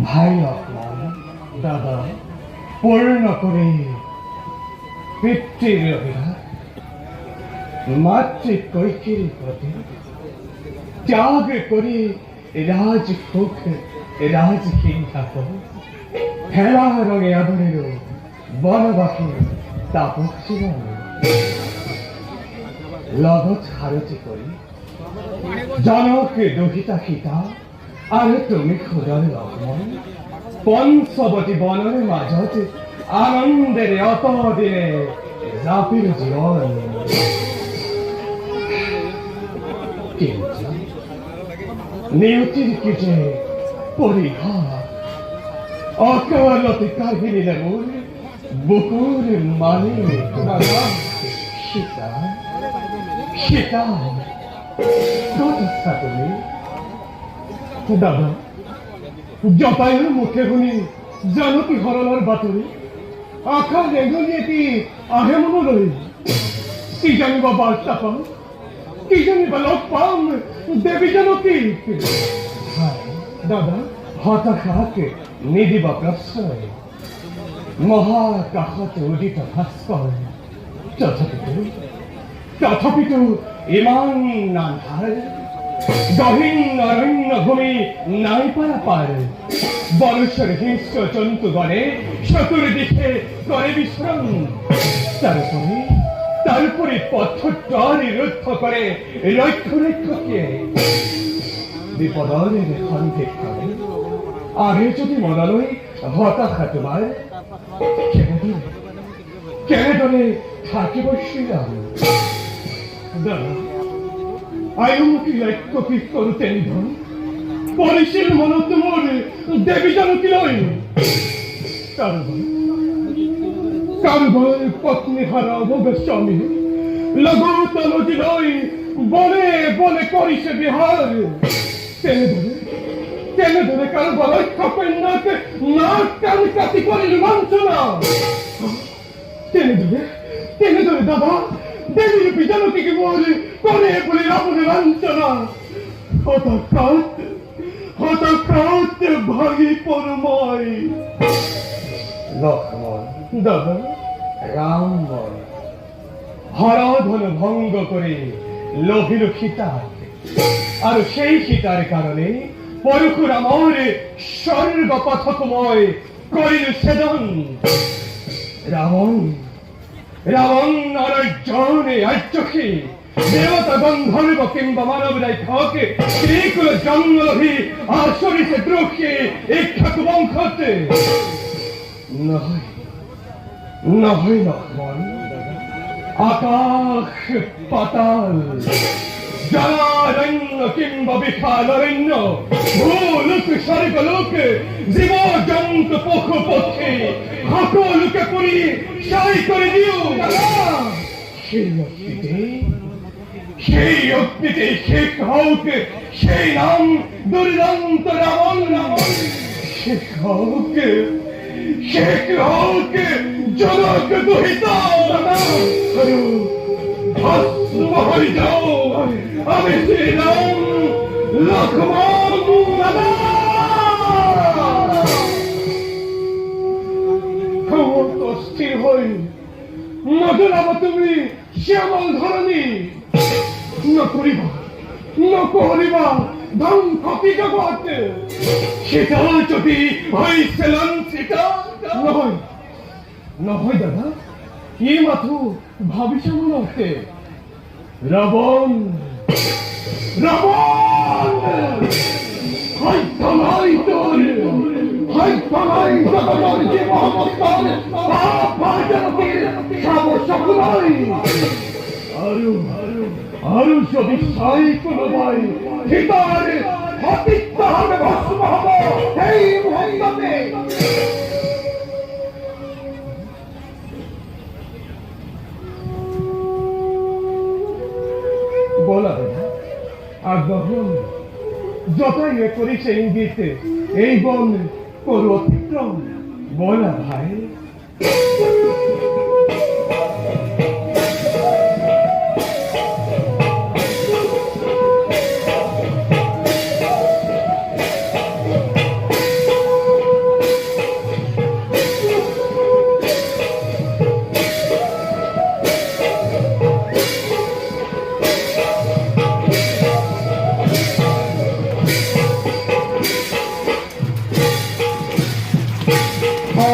ভাই অকলাম দাদা পূর্ণ করে পিতৃর অভিলাষ মাতৃ কৈকেয়ীর প্রতি ত্যাগ করে রাজভোগ রাজহিংসা হেলা রঙে আদরের বনবাসী তাপস জীবন লগত হারতি করি জনক দহিতা সীতা আর তুমি ক্ষুদর লক্ষ্মণ পঞ্চবতী বনের মাজত আনন্দের অতদিনে জাপির জীবন কিন্তু নিয়তির কীটে পরিঘাত অকালতি কাহিনী লেবুর বুকুর মানে সীতা সীতা কথা তুমি দাদা জটায়ুর মুখে শুনি জানকী হৰণৰ বাতৰি আশা ৰেঙনিয়েটি আহে মনলৈ কি জানিব বাৰ্তা পাম কি জানিব লগ পাম দেৱী জানকীক দাদা হতাশাক নিদিব প্ৰশ্ৰয় মহাকাশত উদিত ভাস্কৰ তথাপিতো ইমান আন্ধাৰ গহীন অৰণ্য ভূমি নাই পাৰা পাৰ বনস্বর হিংস্র জন্তুগণে চতুর্দিকে করে বিশ্রাম তারপরে পথদ্বার রুদ্ধ করে রক্ষণে বিপদের সন্দেহ করে আগে যদি মনলৈ হতাশা তোমাৰ কেনেদৰে থাকিব শ্ৰীৰাম আয়ুমুখী লক্ষ্য কি কৰোঁতে নিধন পরিশীল মনত মোৰ দেৱী জানকীলৈ কাৰোবাৰ পত্নী হাৰা অভোগ স্বামী লগত নদীলৈ বনে বনে কৰিছে বিহাৰ তেনেদৰে কাৰোবাৰ লক্ষ্য কন্যাক নাক কাণ কাটি কৰিলো লাঞ্ছনা তেনেদৰে দাদা দেৱীৰ জানকীক মোৰ কৰে বুলি ৰাৱণে লাঞ্ছনা হঠাৎ ভাঙি পরমাই লক্ষ্মণ দাদা রাম বল হরধন ভঙ্গ করে লোভিল সীতার আর সেই সীতার কারণে পরশুরামর স্বর্গ পথকময় করিল সেদন রাবণ অর্জনে আর্যকে দেবতা গন্ধর্ব কিংবা মানবরাই থাকে ত্রিকুল জঙ্গলভি আসরিতে দ্রোহে ইক্ষাক বংশতে নহয় লক্ষ্মণ আকাশ পাতাল জলারণ্য কিংবা বিশাল অরণ্য ভূলোক স্বর্গলোক জীব জন্তু পশু পক্ষী সকলোকে পৰি সাই করে দিও সেই অগ্নিতে শেখ হোক সেই নাম দুর্দান্ত রাবণ শেখ হোক জনক দহিতা ভস্ম হয়ে যাও আমি শ্রীরাম লক্ষ্মণ স্থির হই নজরাব তুমি শ্যামল ধরণী নকরিবা ধ্বংস কি জগৎ সেটা যদি হয়েছে লাঞ্ছিত নহয় দাদা কি মাথু ভাবিছ মনতে রাবণ হয়তো নয় তোর হয়তো নয় জগতের যে মহামস্তর পাপের সাবসক নয় আরো যদি সাই কোনো ভাই হিতার অতিত্ব হবে ভস্ম হব এই মুহূর্তে বলা আগ্রহণ যতই করিছে ইঙ্গিতে এই বন করু অতিক্রম বলা ভাই